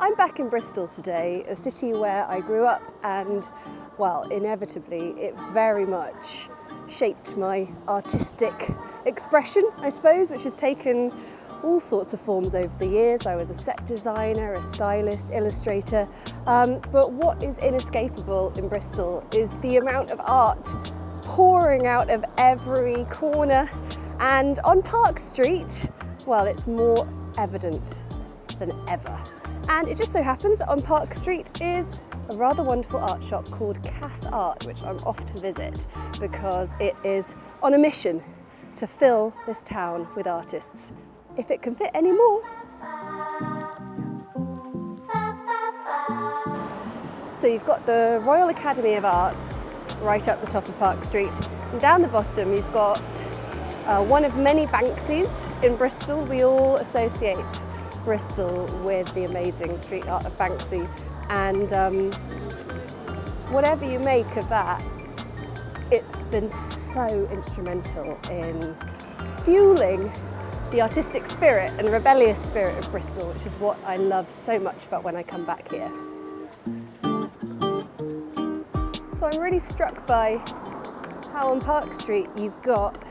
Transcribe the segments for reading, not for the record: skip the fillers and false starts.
I'm back in Bristol today, a city where I grew up and, well, inevitably it very much shaped my artistic expression, I suppose, which has taken all sorts of forms over the years. I was a set designer, a stylist, illustrator, but what is inescapable in Bristol is the amount of art pouring out of every corner, and on Park Street, well, it's more evident than ever. And it just so happens that on Park Street is a rather wonderful art shop called Cass Art, which I'm off to visit because it is on a mission to fill this town with artists, if it can fit any more. So you've got the Royal Academy of Art right up the top of Park Street, and down the bottom you've got one of many Banksys in Bristol. We all associate Bristol with the amazing street art of Banksy, and whatever you make of that, it's been so instrumental in fueling the artistic spirit and rebellious spirit of Bristol, which is what I love so much about when I come back here. So I'm really struck by how on Park Street you've got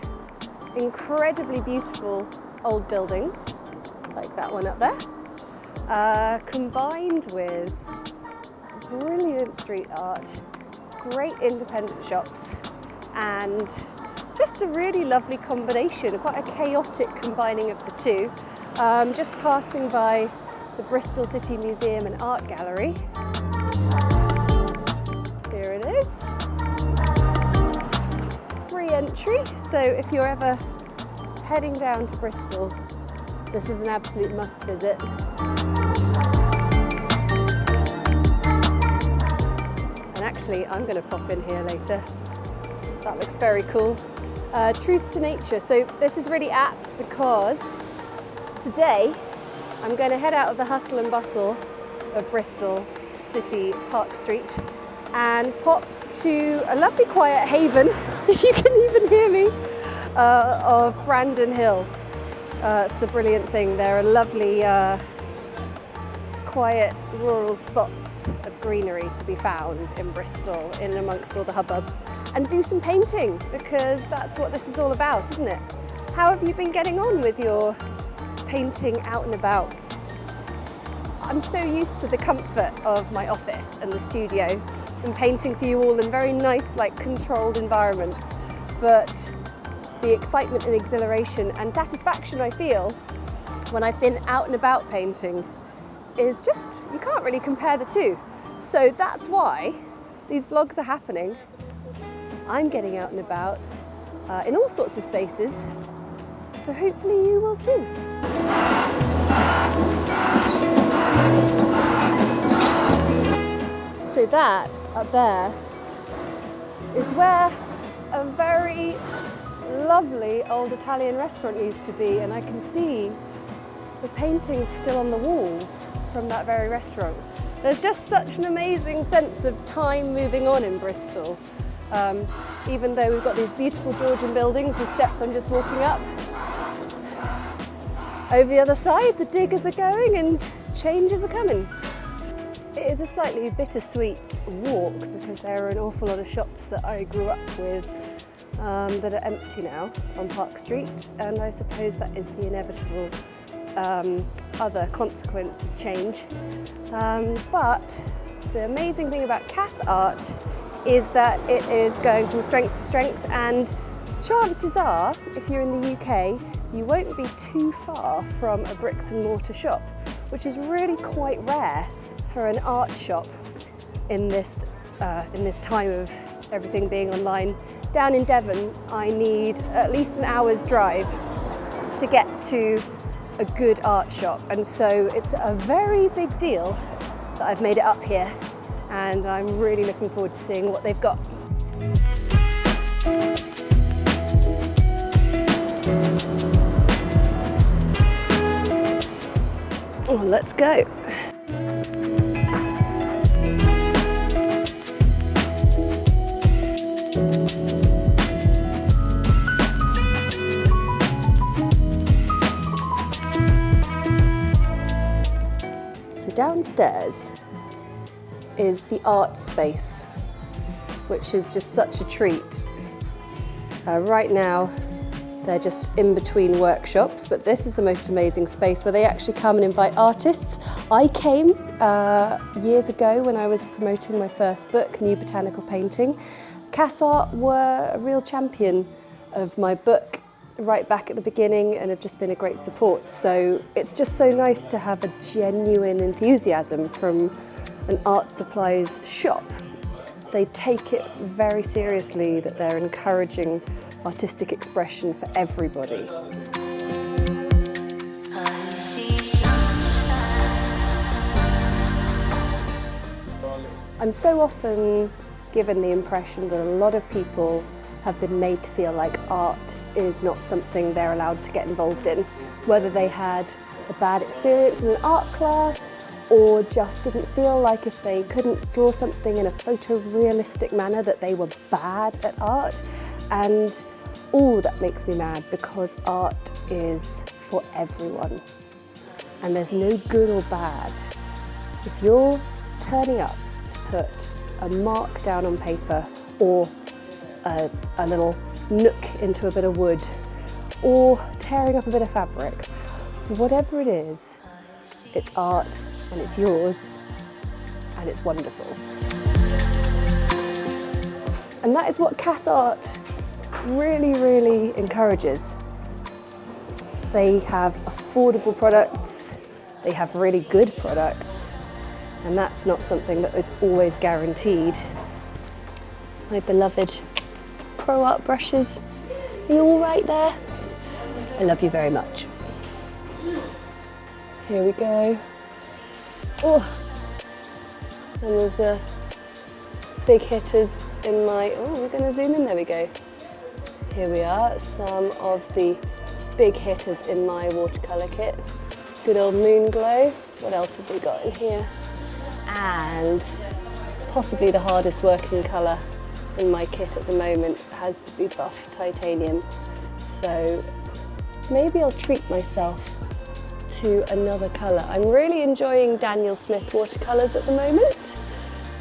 incredibly beautiful old buildings, like that one up there, combined with brilliant street art, great independent shops, and just a really lovely combination, quite a chaotic combining of the two. Just passing by the Bristol City Museum and Art Gallery. Here it is. Free entry, so if you're ever heading down to Bristol, this is an absolute must visit. And actually, I'm going to pop in here later. That looks very cool. Truth to Nature. So this is really apt because today I'm going to head out of the hustle and bustle of Bristol City Park Street and pop to a lovely quiet haven, if you can even hear me, of Brandon Hill. It's the brilliant thing. There are lovely quiet rural spots of greenery to be found in Bristol, in amongst all the hubbub, and do some painting, because that's what this is all about, isn't it? How have you been getting on with your painting out and about? I'm so used to the comfort of my office and the studio and painting for you all in very nice, like, controlled environments, but the excitement and exhilaration and satisfaction I feel when I've been out and about painting is just, you can't really compare the two. So that's why these vlogs are happening. I'm getting out and about in all sorts of spaces, so hopefully you will too. So that up there is where a very lovely old Italian restaurant used to be, and I can see the paintings still on the walls from that very restaurant. There's just such an amazing sense of time moving on in Bristol. Even though we've got these beautiful Georgian buildings, the steps I'm just walking up. Over the other side, the diggers are going and changes are coming. It is a slightly bittersweet walk because there are an awful lot of shops that I grew up with that are empty now on Park Street, and I suppose that is the inevitable other consequence of change. But the amazing thing about Cass Art is that it is going from strength to strength, and chances are, if you're in the UK, you won't be too far from a bricks and mortar shop, which is really quite rare for an art shop in this time of everything being online. Down in Devon, I need at least an hour's drive to get to a good art shop, and so it's a very big deal that I've made it up here, and I'm really looking forward to seeing what they've got. Oh, let's go. So downstairs is the art space, which is just such a treat. Right now, they're just in between workshops, but this is the most amazing space where they actually come and invite artists. I came years ago when I was promoting my first book, New Botanical Painting. CASART were a real champion of my book right back at the beginning and have just been a great support. So it's just so nice to have a genuine enthusiasm from an art supplies shop. They take it very seriously that they're encouraging artistic expression for everybody. I'm so often given the impression that a lot of people have been made to feel like art is not something they're allowed to get involved in, whether they had a bad experience in an art class or just didn't feel like if they couldn't draw something in a photorealistic manner that they were bad at art. And that makes me mad, because art is for everyone and there's no good or bad. If you're turning up to put a mark down on paper or a little nook into a bit of wood or tearing up a bit of fabric, whatever it is, it's art and it's yours and it's wonderful. And that is what CASART really encourages. They have affordable products, they have really good products, and that's not something that is always guaranteed. My beloved Pro Art brushes, are you all right there? I love you very much. Here we go. Oh, some of the big hitters in my, we're going to zoom in, there we go. Here we are, some of the big hitters in my watercolour kit. Good old Moonglow. What else have we got in here? And possibly the hardest working colour in my kit at the moment has to be buff titanium. So maybe I'll treat myself to another colour. I'm really enjoying Daniel Smith watercolours at the moment.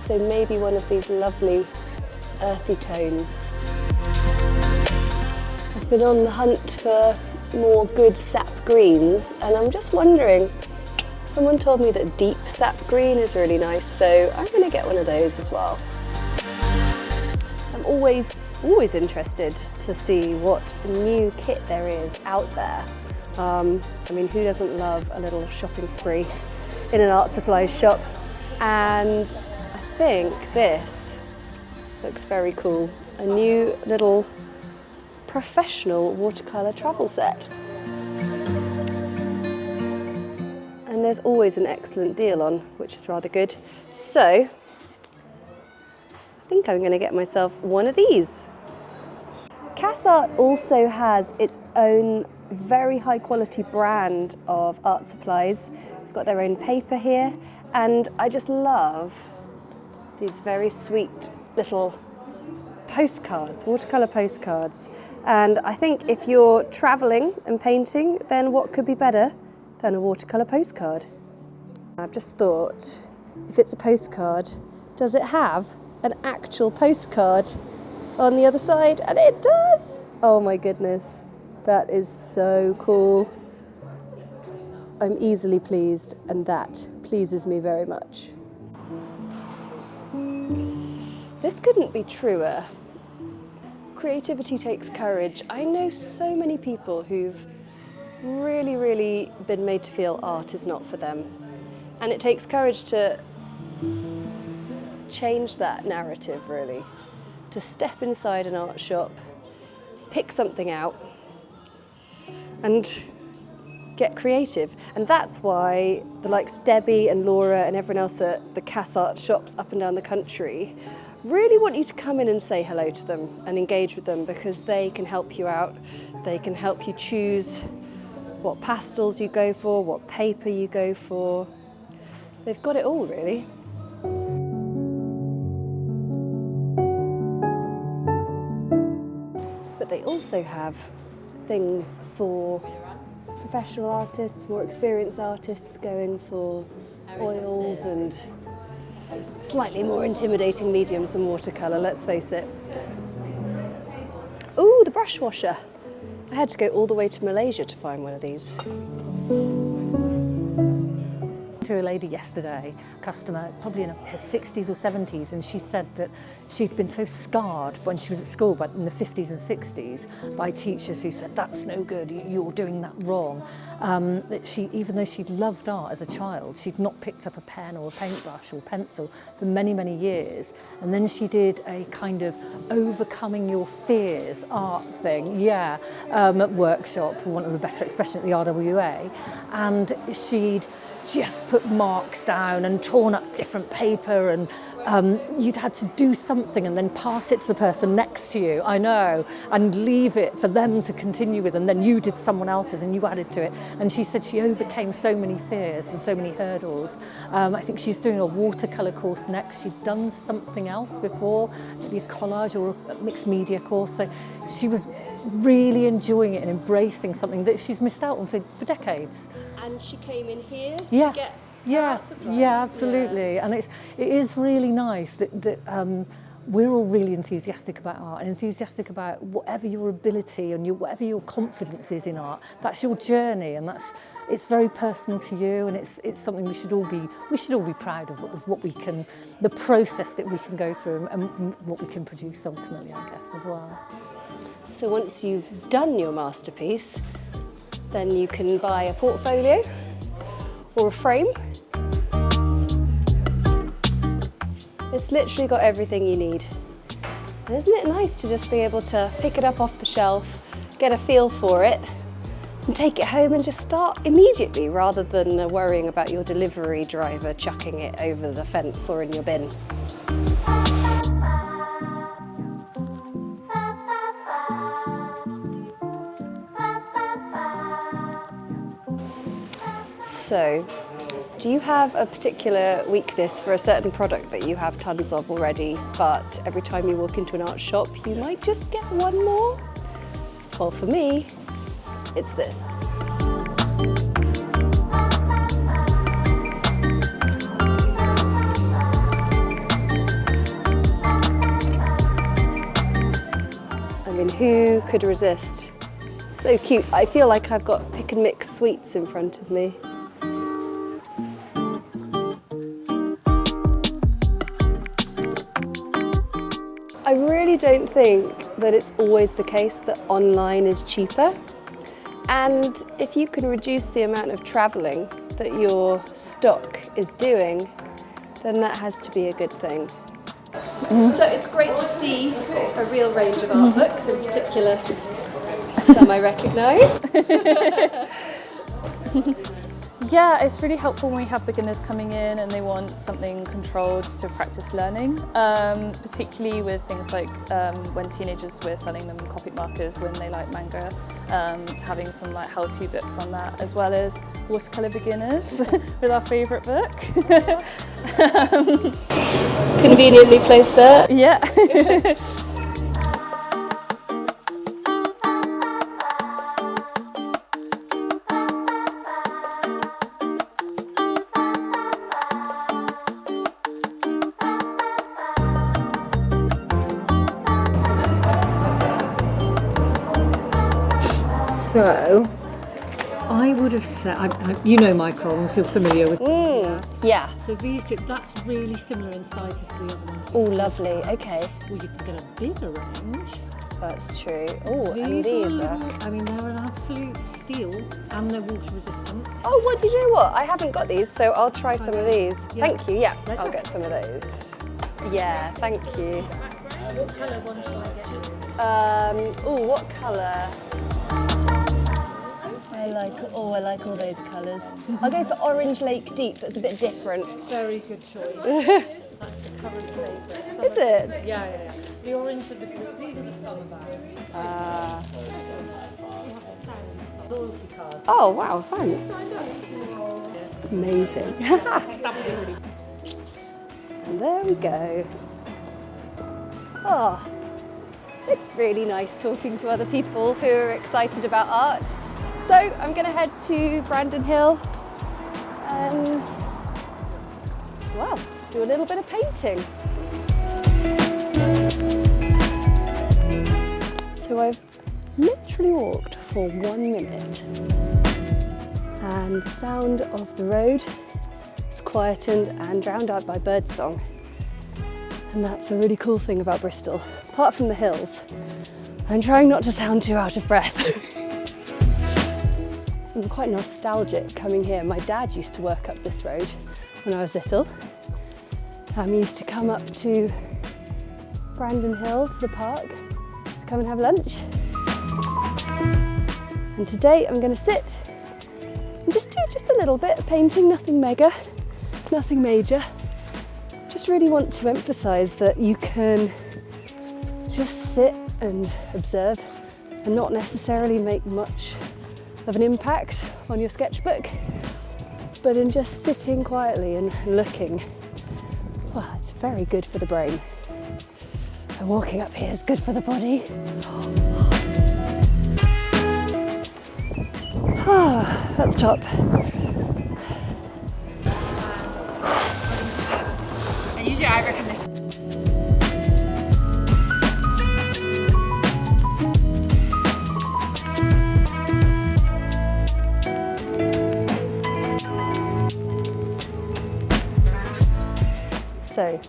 So maybe one of these lovely earthy tones. I've been on the hunt for more good sap greens, and I'm just wondering, someone told me that deep sap green is really nice, so I'm going to get one of those as well. I'm always interested to see what new kit there is out there. I mean, who doesn't love a little shopping spree in an art supplies shop? And I think this looks very cool. A new little professional watercolour travel set. And there's always an excellent deal on, which is rather good. So I think I'm going to get myself one of these. CASART also has its own very high quality brand of art supplies. They've got their own paper here, and I just love these very sweet little postcards, watercolour postcards. And I think if you're travelling and painting, then what could be better than a watercolour postcard? I've just thought, if it's a postcard, does it have an actual postcard on the other side? And it does! Oh my goodness, that is so cool. I'm easily pleased, and that pleases me very much. This couldn't be truer. Creativity takes courage. I know so many people who've really been made to feel art is not for them. And it takes courage to change that narrative, really. To step inside an art shop, pick something out, and get creative. And that's why the likes of Debbie and Laura and everyone else at the CASART shops up and down the country really want you to come in and say hello to them and engage with them, because they can help you out. They can help you choose what pastels you go for, what paper you go for. They've got it all, really. But they also have things for professional artists, more experienced artists going for oils and slightly more intimidating mediums than watercolour, let's face it. Ooh, the brush washer. I had to go all the way to Malaysia to find one of these. To a lady yesterday, customer, probably in her 60s or 70s, and she said that she'd been so scarred when she was at school, but in the 50s and 60s, by teachers who said, that's no good, you're doing that wrong. That she, even though she'd loved art as a child, she'd not picked up a pen or a paintbrush or pencil for many, many years. And then she did a kind of overcoming your fears art thing, workshop, for want of a better expression, at the RWA. And she'd just put marks down and torn up different paper, and you'd had to do something and then pass it to the person next to you, I know, and leave it for them to continue with, and then you did someone else's and you added to it. And she said she overcame so many fears and so many hurdles. I think she's doing a watercolour course next. She'd done something else before, maybe a collage or a mixed media course, so she was really enjoying it and embracing something that she's missed out on for decades. And she came in here to get absolutely. Yeah. And it is really nice that we're all really enthusiastic about art and enthusiastic about whatever your ability and whatever your confidence is in art. That's your journey, and it's very personal to you, and it's something we should all be proud of what we can, the process that we can go through and what we can produce ultimately, I guess, as well. So once you've done your masterpiece, then you can buy a portfolio or a frame. It's literally got everything you need. And isn't it nice to just be able to pick it up off the shelf, get a feel for it, and take it home and just start immediately, rather than worrying about your delivery driver chucking it over the fence or in your bin. So, do you have a particular weakness for a certain product that you have tons of already, but every time you walk into an art shop, you might just get one more? Well, for me, it's this. I mean, who could resist? So cute. I feel like I've got pick and mix sweets in front of me. I really don't think that it's always the case that online is cheaper. And if you can reduce the amount of travelling that your stock is doing, then that has to be a good thing. So it's great to see a real range of art books, in particular some I recognise. Yeah, it's really helpful when we have beginners coming in and they want something controlled to practice learning, particularly with things like when teenagers, we're selling them Copic markers when they like manga, having some like how-to books on that, as well as watercolour beginners with our favourite book. Conveniently placed there. Yeah. So, I would have said, you know microns, you're familiar with. Yeah. So that's really similar in sizes to the other ones. Oh, lovely. Okay. Or you can get a bigger range. That's true. Oh, and these are. I mean, they're an absolute steal, and they're water resistant. Oh, well, do you know what? I haven't got these, so I'll try some of these. Yeah. Thank you. Yeah, Pleasure. I'll get some of those. Yeah, thank you. What colour one shall I get? What colour? I like all those colours. I'll go for Orange Lake Deep, that's a bit different. Very good choice. That's the current favourite. Is it? Yeah. The orange and these are the summer bags. Loyalty cards. Oh, wow, thanks. Amazing. And there we go. Oh, it's really nice talking to other people who are excited about art. So I'm going to head to Brandon Hill and well, do a little bit of painting. So I've literally walked for 1 minute and the sound of the road is quietened and drowned out by birdsong. And that's a really cool thing about Bristol. Apart from the hills, I'm trying not to sound too out of breath. I'm quite nostalgic coming here. My dad used to work up this road when I was little. He used to come up to Brandon Hill, to the park, to come and have lunch. And today I'm going to sit and just do just a little bit of painting, nothing mega, nothing major. Just really want to emphasise that you can just sit and observe and not necessarily make much of an impact on your sketchbook, but in just sitting quietly and looking. Well, it's very good for the brain. And walking up here is good for the body. At the top. And usually I reckon this. So,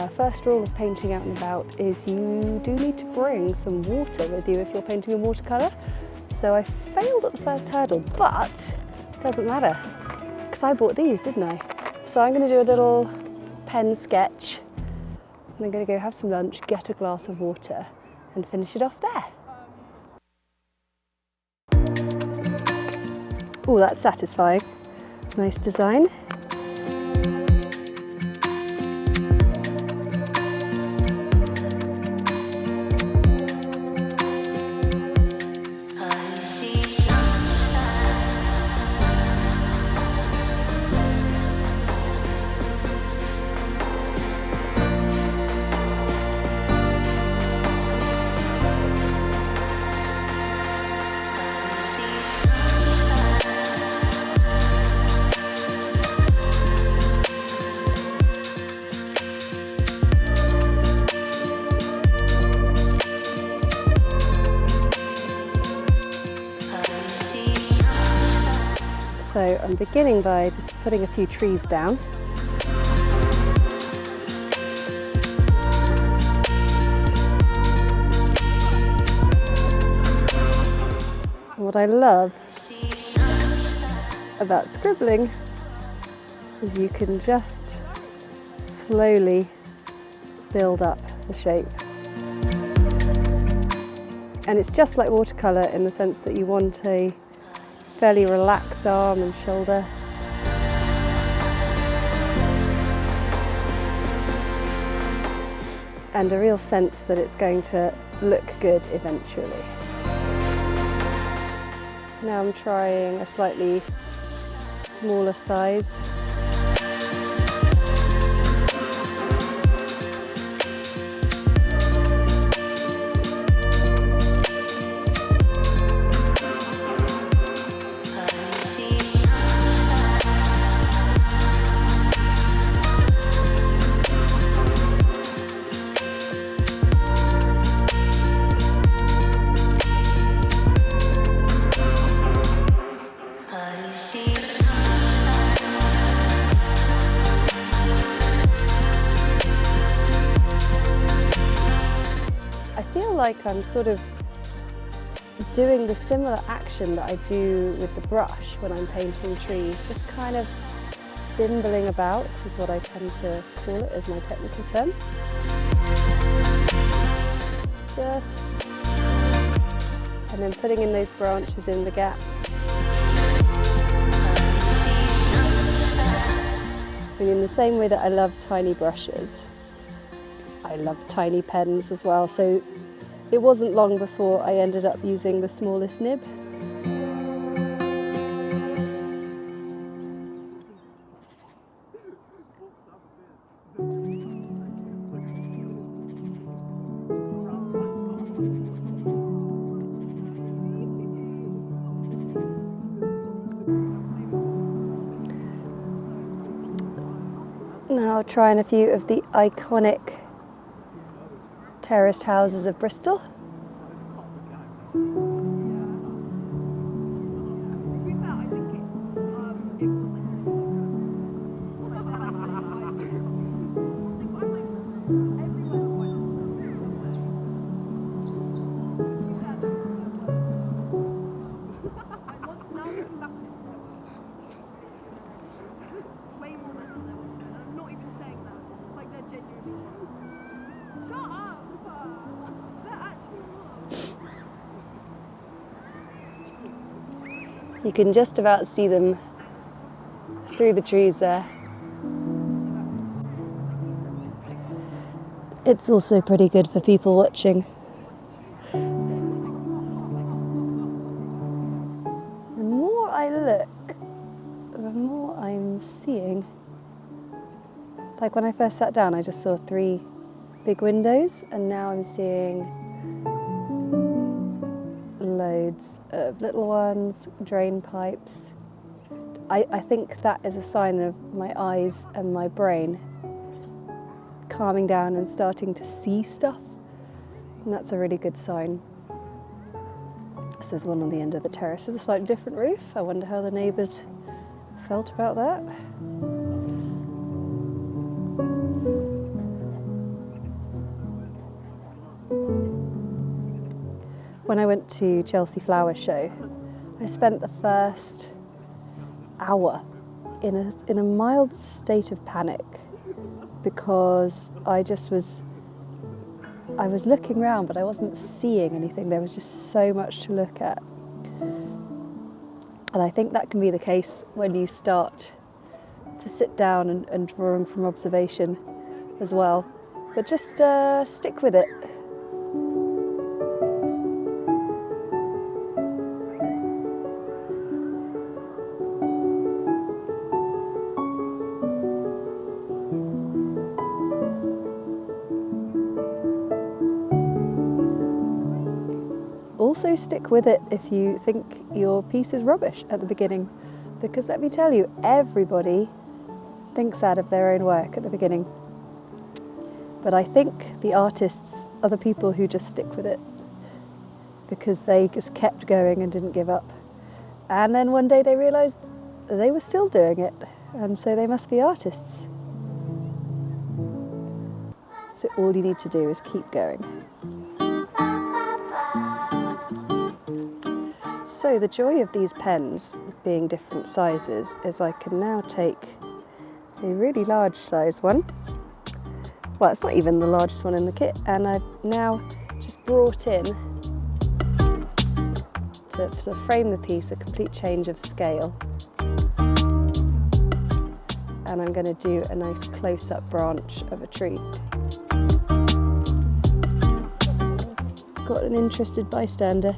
first rule of painting out and about is you do need to bring some water with you if you're painting in watercolour. So I failed at the first hurdle, but it doesn't matter because I bought these, didn't I? So I'm going to do a little pen sketch and I'm going to go have some lunch, get a glass of water and finish it off there. Oh, that's satisfying. Nice design. So I'm beginning by just putting a few trees down. And what I love about scribbling is you can just slowly build up the shape. And it's just like watercolour in the sense that you want a fairly relaxed arm and shoulder. And a real sense that it's going to look good eventually. Now I'm trying a slightly smaller size. Like I'm sort of doing the similar action that I do with the brush when I'm painting trees, just kind of bimbling about is what I tend to call it as my technical term. And then putting in those branches in the gaps. And in the same way that I love tiny brushes, I love tiny pens as well. So it wasn't long before I ended up using the smallest nib. now trying a few of the iconic terraced houses of Bristol. You can just about see them through the trees there. It's also pretty good for people watching. The more I look, the more I'm seeing. Like when I first sat down, I just saw 3 big windows, and now I'm seeing loads of little ones, drain pipes. I think that is a sign of my eyes and my brain calming down and starting to see stuff, and that's a really good sign. So there's one on the end of the terrace with a slightly different roof. I wonder how the neighbours felt about that. When I went to Chelsea Flower Show, I spent the first hour in a mild state of panic, because I was looking around but I wasn't seeing anything. There was just so much to look at. And I think that can be the case when you start to sit down and drawing from observation as well. But just stick with it. Also stick with it if you think your piece is rubbish at the beginning, because let me tell you, everybody thinks that of their own work at the beginning. But I think the artists are the people who just stick with it, because they just kept going and didn't give up. And then one day they realised they were still doing it, and so they must be artists. So all you need to do is keep going. So the joy of these pens being different sizes is I can now take a really large size one. Well, it's not even the largest one in the kit, and I've now just brought in, to sort of frame the piece, a complete change of scale. And I'm going to do a nice close-up branch of a tree. Got an interested bystander.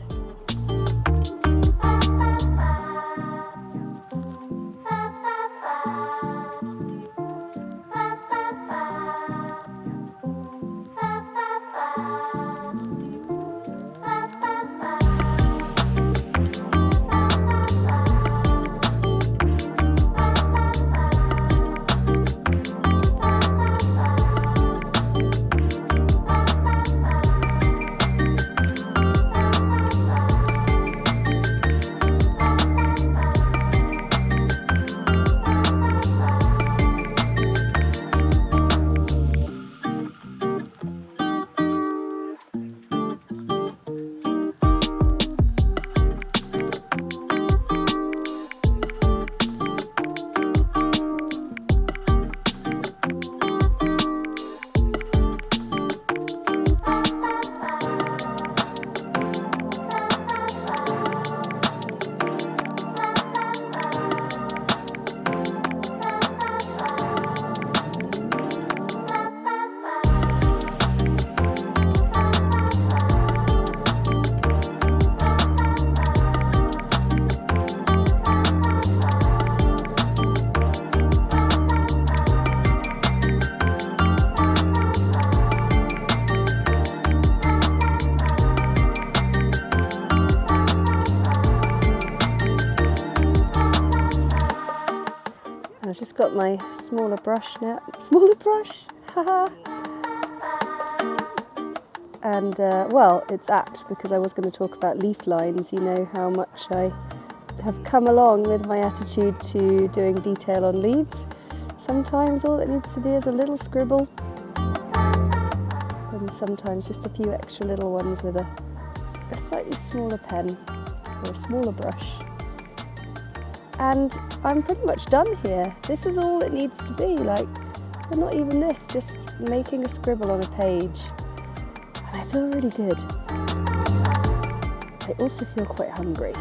got my smaller brush now. Smaller brush? Haha! And, well, it's apt because I was going to talk about leaf lines. You know how much I have come along with my attitude to doing detail on leaves. Sometimes all it needs to be is a little scribble, and sometimes just a few extra little ones with a slightly smaller pen or a smaller brush. And I'm pretty much done here. This is all it needs to be, like, but not even this, just making a scribble on a page. And I feel really good. I also feel quite hungry.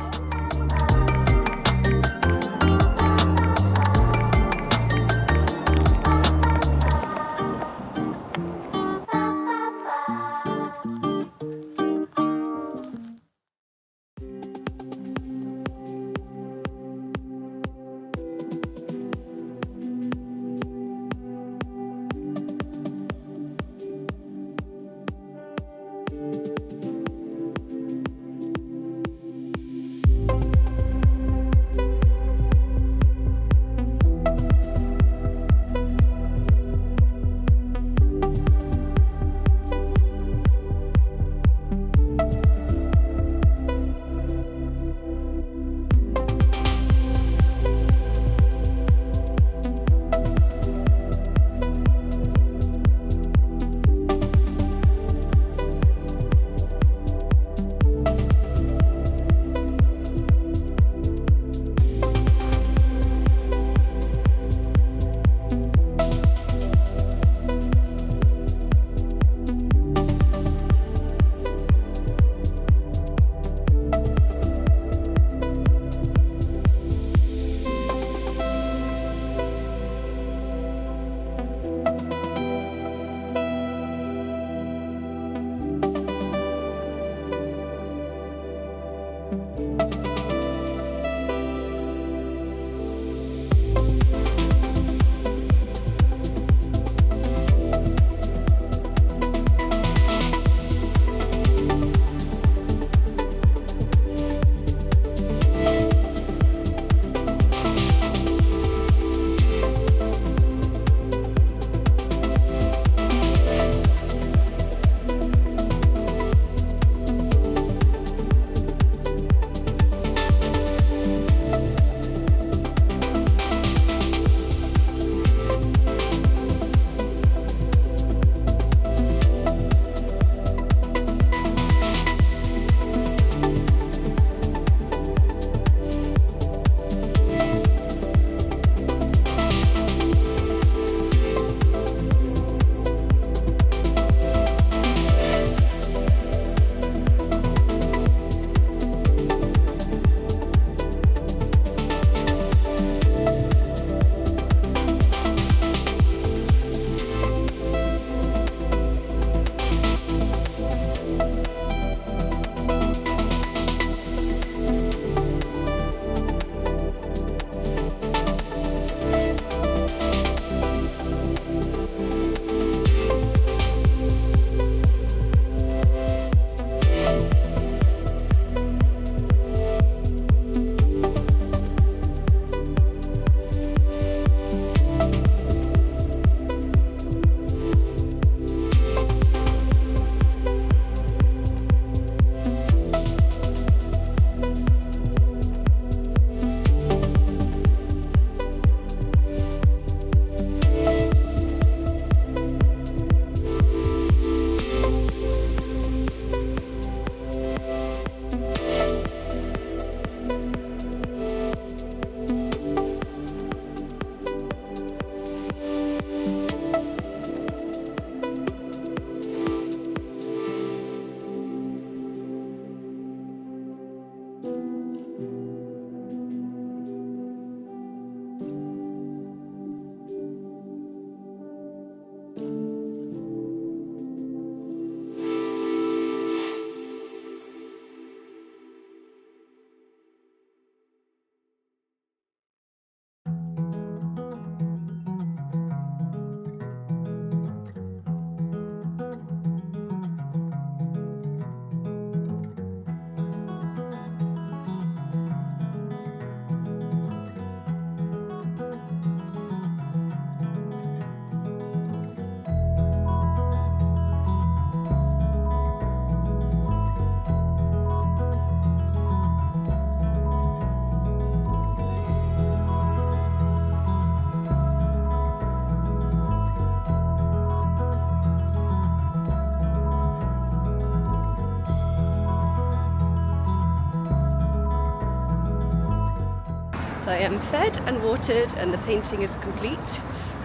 am fed and watered and the painting is complete,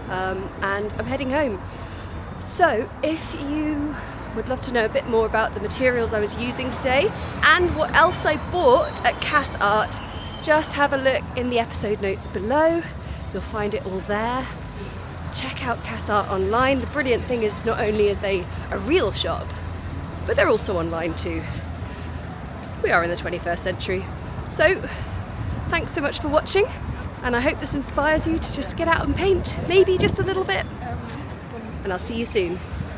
and I'm heading home. So if you would love to know a bit more about the materials I was using today and what else I bought at Cass Art, just have a look in the episode notes below. You'll find it all there. Check out Cass Art online. The brilliant thing is not only is they a real shop, but they're also online too. We are in the 21st century. So thanks so much for watching, and I hope this inspires you to just get out and paint, maybe just a little bit. And I'll see you soon.